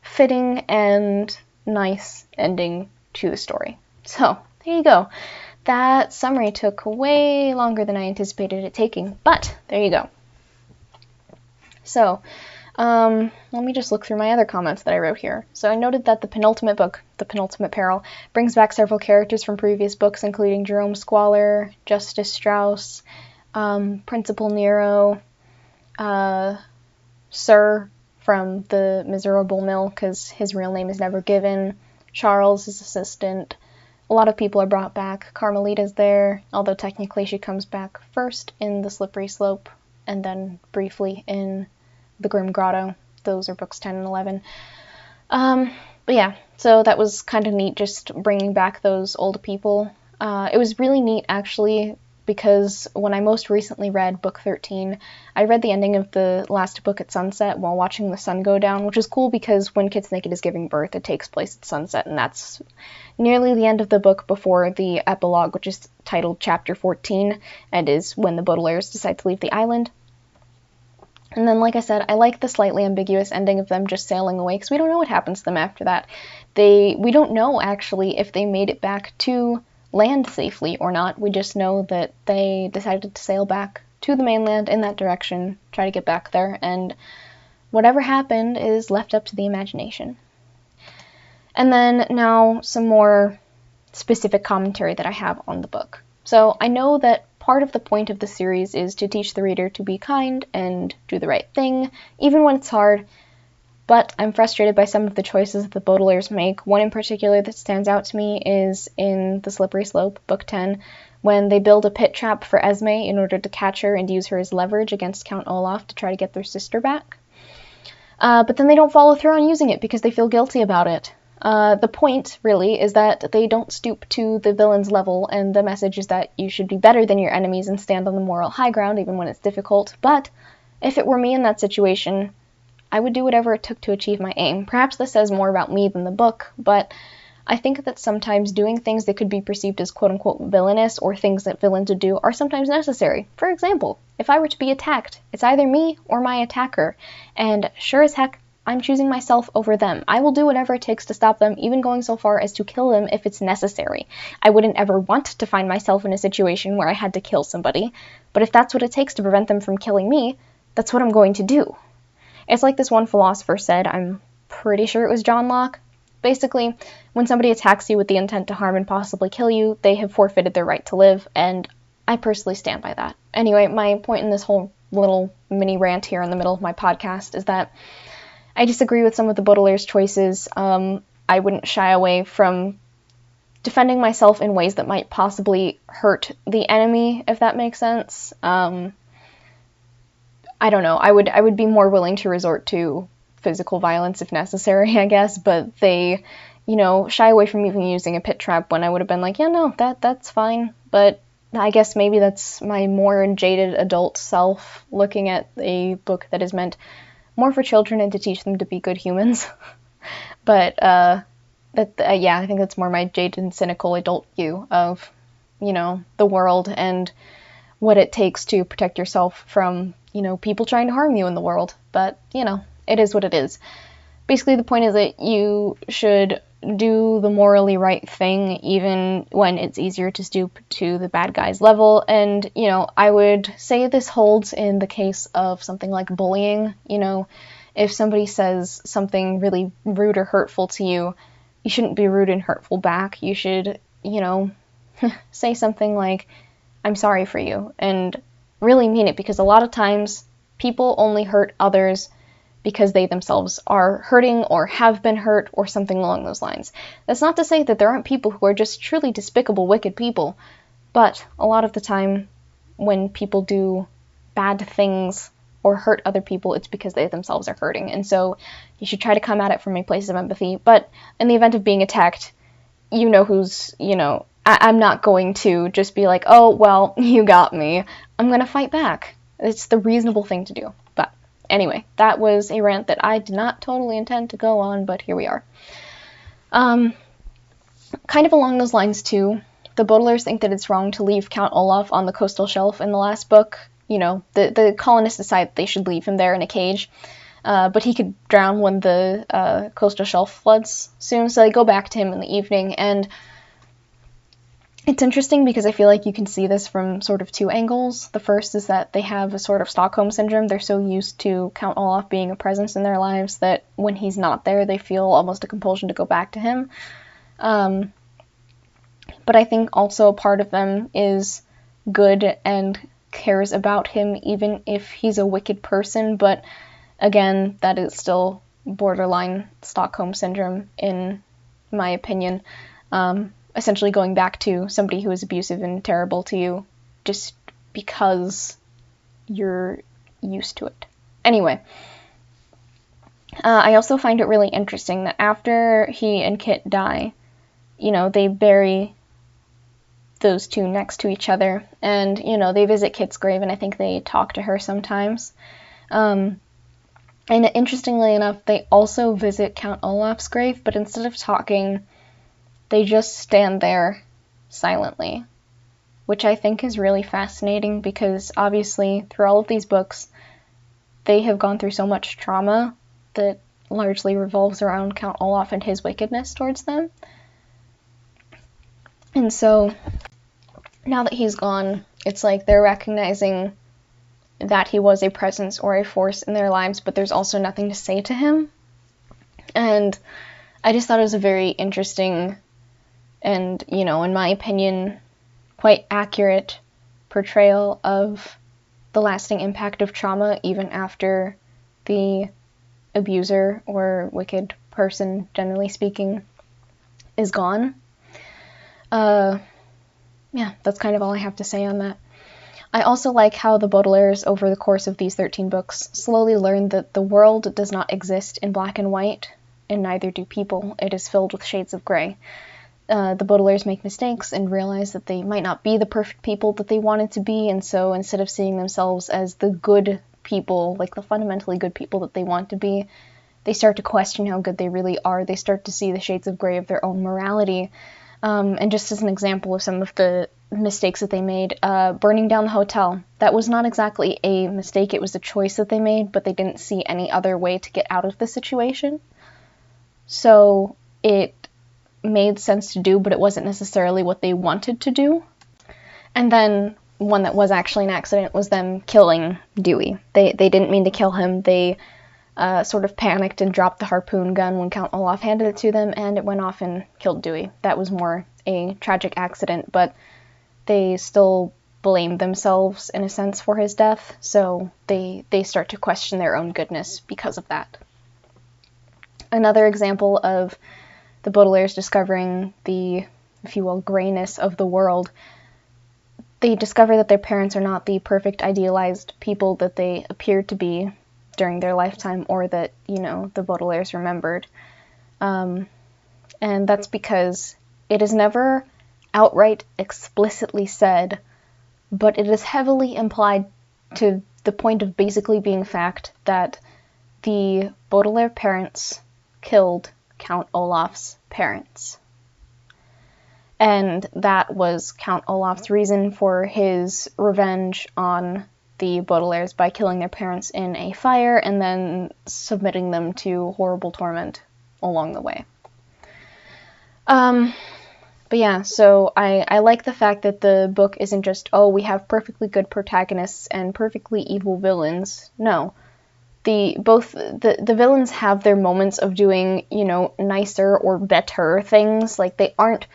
S1: fitting and nice ending to the story. So, there you go. That summary took way longer than I anticipated it taking, but there you go. So, let me just look through my other comments that I wrote here. So I noted that the penultimate book, The Penultimate Peril, brings back several characters from previous books, including Jerome Squalor, Justice Strauss, Principal Nero, Sir from the Miserable Mill, because his real name is never given, Charles, his assistant. A lot of people are brought back. Carmelita's there, although technically she comes back first in The Slippery Slope and then briefly in The Grim Grotto. Those are books 10 and 11. But yeah, so that was kind of neat, just bringing back those old people. It was really neat, actually, because when I most recently read book 13, I read the ending of the last book at sunset while watching the sun go down, which is cool because when Kid Snicket is giving birth, it takes place at sunset, and that's nearly the end of the book before the epilogue, which is titled Chapter 14, and is when the Baudelaires decide to leave the island. And then, like I said, I like the slightly ambiguous ending of them just sailing away, because we don't know what happens to them after that. We don't know, actually, if they made it back to land safely or not. We just know that they decided to sail back to the mainland in that direction, try to get back there, and whatever happened is left up to the imagination. And then now some more specific commentary that I have on the book. So I know that part of the point of the series is to teach the reader to be kind and do the right thing, even when it's hard, but I'm frustrated by some of the choices that the Baudelaires make. One in particular that stands out to me is in The Slippery Slope, book 10, when they build a pit trap for Esme in order to catch her and use her as leverage against Count Olaf to try to get their sister back. But then they don't follow through on using it because they feel guilty about it. The point, really, is that they don't stoop to the villain's level, and the message is that you should be better than your enemies and stand on the moral high ground even when it's difficult. But if it were me in that situation, I would do whatever it took to achieve my aim. Perhaps this says more about me than the book, but I think that sometimes doing things that could be perceived as quote-unquote villainous or things that villains would do are sometimes necessary. For example, if I were to be attacked, it's either me or my attacker, and sure as heck, I'm choosing myself over them. I will do whatever it takes to stop them, even going so far as to kill them if it's necessary. I wouldn't ever want to find myself in a situation where I had to kill somebody, but if that's what it takes to prevent them from killing me, that's what I'm going to do. It's like this one philosopher said, I'm pretty sure it was John Locke. Basically, when somebody attacks you with the intent to harm and possibly kill you, they have forfeited their right to live, and I personally stand by that. Anyway, my point in this whole little mini rant here in the middle of my podcast is that I disagree with some of the Baudelaires' choices. I wouldn't shy away from defending myself in ways that might possibly hurt the enemy, if that makes sense. I don't know. I would be more willing to resort to physical violence if necessary, I guess, but they, shy away from even using a pit trap when I would have been like, yeah, no, that's fine. But I guess maybe that's my more jaded adult self looking at a book that is meant more for children and to teach them to be good humans. But I think that's more my jaded and cynical adult view of, the world and what it takes to protect yourself from, people trying to harm you in the world. But, it is what it is. Basically, the point is that you should do the morally right thing even when it's easier to stoop to the bad guy's level. And, I would say this holds in the case of something like bullying. If somebody says something really rude or hurtful to you, you shouldn't be rude and hurtful back. You should, say something like, I'm sorry for you, and really mean it, because a lot of times people only hurt others because they themselves are hurting or have been hurt or something along those lines. That's not to say that there aren't people who are just truly despicable, wicked people, but a lot of the time when people do bad things or hurt other people, it's because they themselves are hurting. And so you should try to come at it from a place of empathy. But in the event of being attacked, I'm not going to just be like, oh, well, you got me. I'm going to fight back. It's the reasonable thing to do. But anyway, that was a rant that I did not totally intend to go on, but here we are. Kind of along those lines, too, the Baudelaires think that it's wrong to leave Count Olaf on the coastal shelf in the last book. The colonists decide that they should leave him there in a cage, but he could drown when the coastal shelf floods soon, so they go back to him in the evening, and it's interesting because I feel like you can see this from sort of two angles. The first is that they have a sort of Stockholm syndrome. They're so used to Count Olaf being a presence in their lives that when he's not there, they feel almost a compulsion to go back to him. But I think also a part of them is good and cares about him even if he's a wicked person, but again, that is still borderline Stockholm syndrome in my opinion. Essentially going back to somebody who is abusive and terrible to you just because you're used to it. Anyway, I also find it really interesting that after he and Kit die, they bury those two next to each other, and, they visit Kit's grave, and I think they talk to her sometimes. And interestingly enough, they also visit Count Olaf's grave, but instead of talking, they just stand there silently, which I think is really fascinating because obviously through all of these books, they have gone through so much trauma that largely revolves around Count Olaf and his wickedness towards them. And so now that he's gone, it's like they're recognizing that he was a presence or a force in their lives, but there's also nothing to say to him. And I just thought it was a very interesting and, in my opinion, quite accurate portrayal of the lasting impact of trauma even after the abuser or wicked person, generally speaking, is gone. Yeah, that's kind of all I have to say on that. I also like how the Baudelaires, over the course of these 13 books, slowly learn that the world does not exist in black and white, and neither do people. It is filled with shades of gray. The Baudelaires make mistakes and realize that they might not be the perfect people that they wanted to be, and so instead of seeing themselves as the good people, like the fundamentally good people that they want to be, they start to question how good they really are. They start to see the shades of gray of their own morality. And just as an example of some of the mistakes that they made, burning down the hotel. That was not exactly a mistake, it was a choice that they made, but they didn't see any other way to get out of the situation. So it made sense to do, but it wasn't necessarily what they wanted to do. And then one that was actually an accident was them killing Dewey. They didn't mean to kill him. They sort of panicked and dropped the harpoon gun when Count Olaf handed it to them, and it went off and killed Dewey. That was more a tragic accident, but they still blame themselves, in a sense, for his death, so they start to question their own goodness because of that. Another example of the Baudelaires discovering the, if you will, grayness of the world, they discover that their parents are not the perfect idealized people that they appeared to be during their lifetime, or that, the Baudelaires remembered. And that's because it is never outright explicitly said, but it is heavily implied to the point of basically being fact that the Baudelaire parents killed Count Olaf's parents. And that was Count Olaf's reason for his revenge on the Baudelaires by killing their parents in a fire and then submitting them to horrible torment along the way. But yeah, so I like the fact that the book isn't just, we have perfectly good protagonists and perfectly evil villains. No. The villains have their moments of doing, nicer or better things. Like, they aren't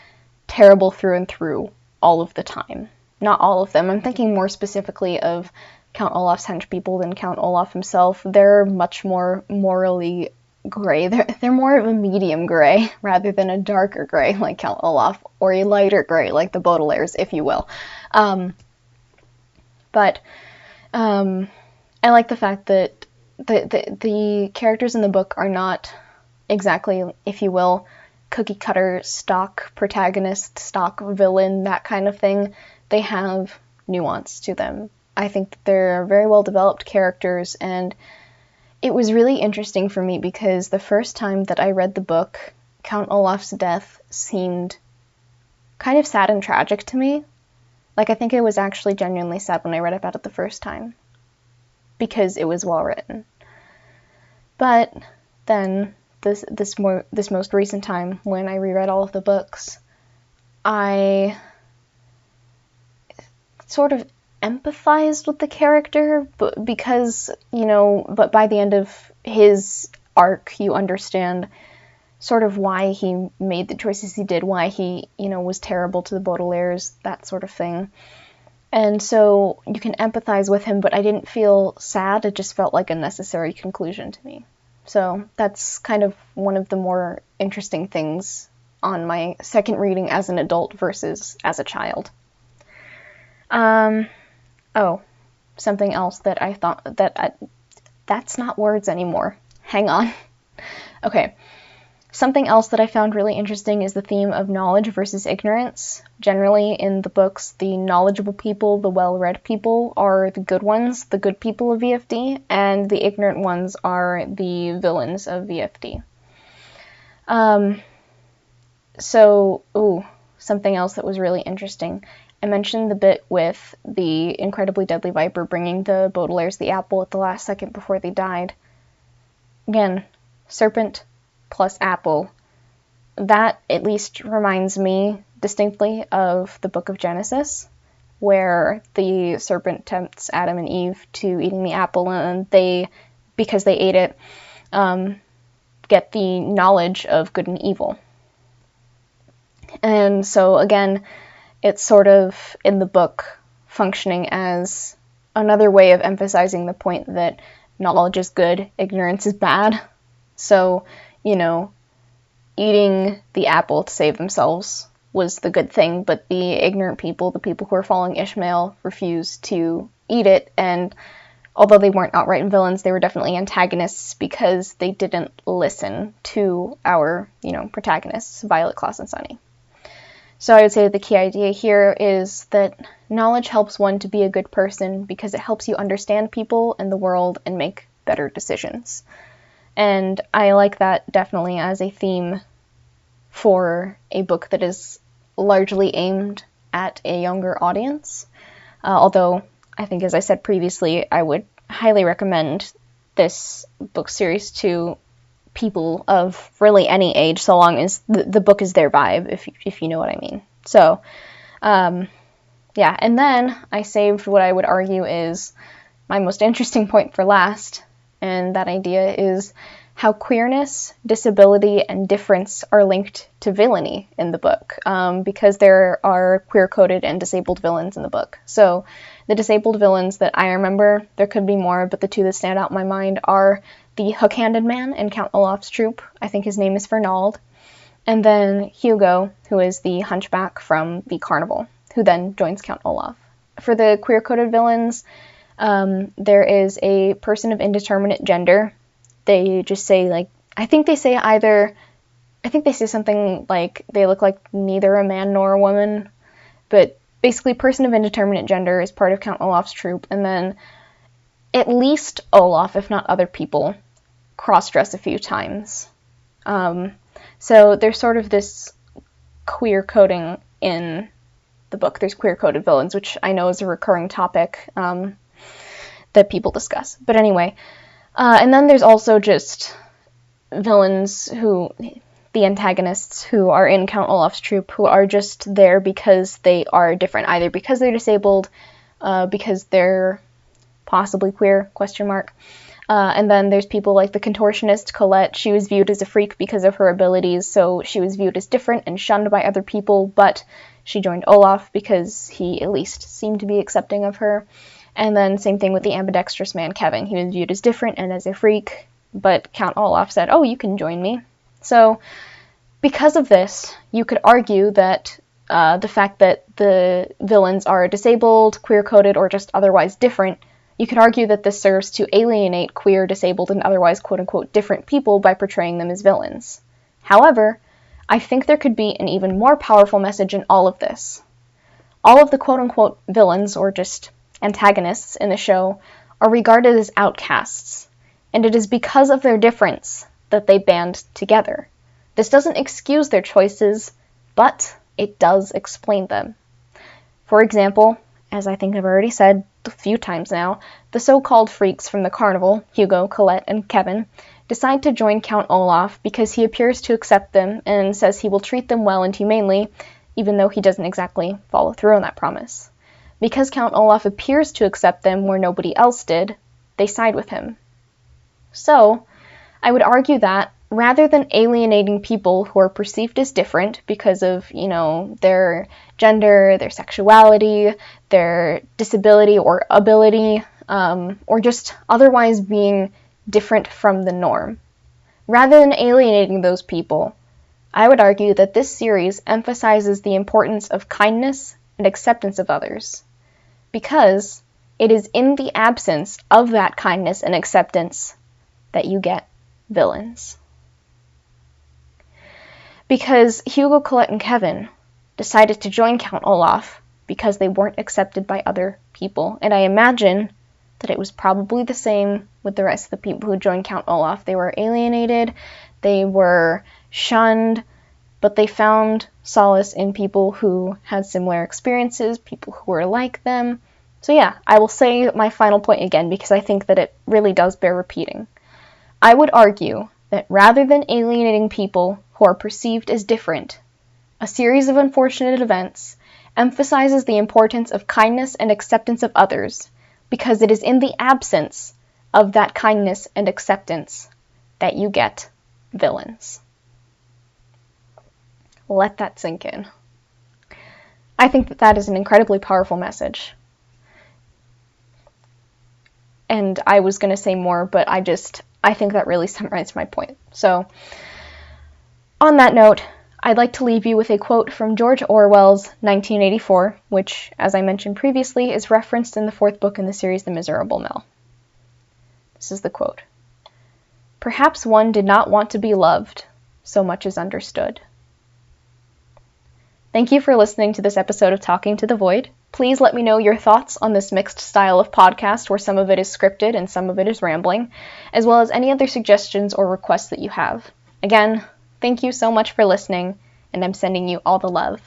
S1: terrible through and through all of the time. Not all of them. I'm thinking more specifically of Count Olaf's henchpeople than Count Olaf himself. They're much more morally gray. They're more of a medium gray rather than a darker gray like Count Olaf, or a lighter gray like the Baudelaires, if you will. But I like the fact that the characters in the book are not exactly, if you will, cookie cutter stock protagonist, stock villain, that kind of thing. They have nuance to them. I think that they're very well developed characters, and it was really interesting for me because the first time that I read the book, Count Olaf's death seemed kind of sad and tragic to me. Like, I think it was actually genuinely sad when I read about it the first time, because it was well written. But then this most recent time, when I reread all of the books, I sort of empathized with the character, but because, but by the end of his arc, you understand sort of why he made the choices he did, why he, was terrible to the Baudelaires, that sort of thing. And so you can empathize with him, but I didn't feel sad, it just felt like a necessary conclusion to me. So that's kind of one of the more interesting things on my second reading as an adult versus as a child. something else that I thought that's not words anymore. Hang on. Okay. Something else that I found really interesting is the theme of knowledge versus ignorance. Generally, in the books, the knowledgeable people, the well-read people, are the good ones, the good people of VFD, and the ignorant ones are the villains of VFD. Something else that was really interesting. I mentioned the bit with the incredibly deadly viper bringing the Baudelaires the apple at the last second before they died. Again, serpent plus apple. That at least reminds me distinctly of the book of Genesis, where the serpent tempts Adam and Eve to eating the apple, and they, because they ate it, get the knowledge of good and evil. And so again, it's sort of in the book functioning as another way of emphasizing the point that knowledge is good, ignorance is bad. So, eating the apple to save themselves was the good thing, but the ignorant people, the people who are following Ishmael, refused to eat it, and although they weren't outright villains, they were definitely antagonists because they didn't listen to our, protagonists, Violet, Klaus, and Sunny. So I would say the key idea here is that knowledge helps one to be a good person because it helps you understand people and the world and make better decisions. And I like that definitely as a theme for a book that is largely aimed at a younger audience. Although, I think as I said previously, I would highly recommend this book series to people of really any age, so long as the book is their vibe, if you know what I mean. So, and then I saved what I would argue is my most interesting point for last, and that idea is how queerness, disability, and difference are linked to villainy in the book, because there are queer-coded and disabled villains in the book. So the disabled villains that I remember, there could be more, but the two that stand out in my mind are the hook-handed man in Count Olaf's troupe, I think his name is Fernald, and then Hugo, who is the hunchback from the carnival, who then joins Count Olaf. For the queer-coded villains, there is a person of indeterminate gender. They just say, I think they say something like they look like neither a man nor a woman, but basically person of indeterminate gender is part of Count Olaf's troupe, and then at least Olaf, if not other people, cross-dress a few times. So there's sort of this queer coding in the book. There's queer-coded villains, which I know is a recurring topic that people discuss. But anyway, and then there's also just villains the antagonists who are in Count Olaf's troupe, who are just there because they are different, either because they're disabled, because they're possibly queer, ? And then there's people like the contortionist, Colette. She was viewed as a freak because of her abilities, so she was viewed as different and shunned by other people, but she joined Olaf because he at least seemed to be accepting of her. And then same thing with the ambidextrous man, Kevin. He was viewed as different and as a freak, but Count Olaf said, "Oh, you can join me." So because of this, you could argue that the fact that the villains are disabled, queer-coded, or just otherwise different, you could argue that this serves to alienate queer, disabled, and otherwise quote-unquote different people by portraying them as villains. However, I think there could be an even more powerful message in all of this. All of the quote-unquote villains, or just antagonists in the show, are regarded as outcasts, and it is because of their difference that they band together. This doesn't excuse their choices, but it does explain them. For example, as I think I've already said a few times now, the so-called freaks from the carnival, Hugo, Colette, and Kevin, decide to join Count Olaf because he appears to accept them and says he will treat them well and humanely, even though he doesn't exactly follow through on that promise. Because Count Olaf appears to accept them where nobody else did, they side with him. So, I would argue that rather than alienating people who are perceived as different because of, their gender, their sexuality, their disability or ability, or just otherwise being different from the norm, rather than alienating those people, I would argue that this series emphasizes the importance of kindness and acceptance of others. Because It is in the absence of that kindness and acceptance that you get villains. Because Hugo, Colette, and Kevin decided to join Count Olaf because they weren't accepted by other people. And I imagine that it was probably the same with the rest of the people who joined Count Olaf. They were alienated, they were shunned, but they found solace in people who had similar experiences, people who were like them. So yeah, I will say my final point again because I think that it really does bear repeating. I would argue that rather than alienating people who are perceived as different, a series of unfortunate events emphasizes the importance of kindness and acceptance of others, because it is in the absence of that kindness and acceptance that you get villains. Let that sink in. I think that that is an incredibly powerful message. And I was going to say more, but I think that really summarized my point. So, on that note, I'd like to leave you with a quote from George Orwell's 1984, which, as I mentioned previously, is referenced in the fourth book in the series The Miserable Mel. This is the quote. "Perhaps one did not want to be loved so much as understood." Thank you for listening to this episode of Talking to the Void. Please let me know your thoughts on this mixed style of podcast where some of it is scripted and some of it is rambling, as well as any other suggestions or requests that you have. Again, thank you so much for listening, and I'm sending you all the love.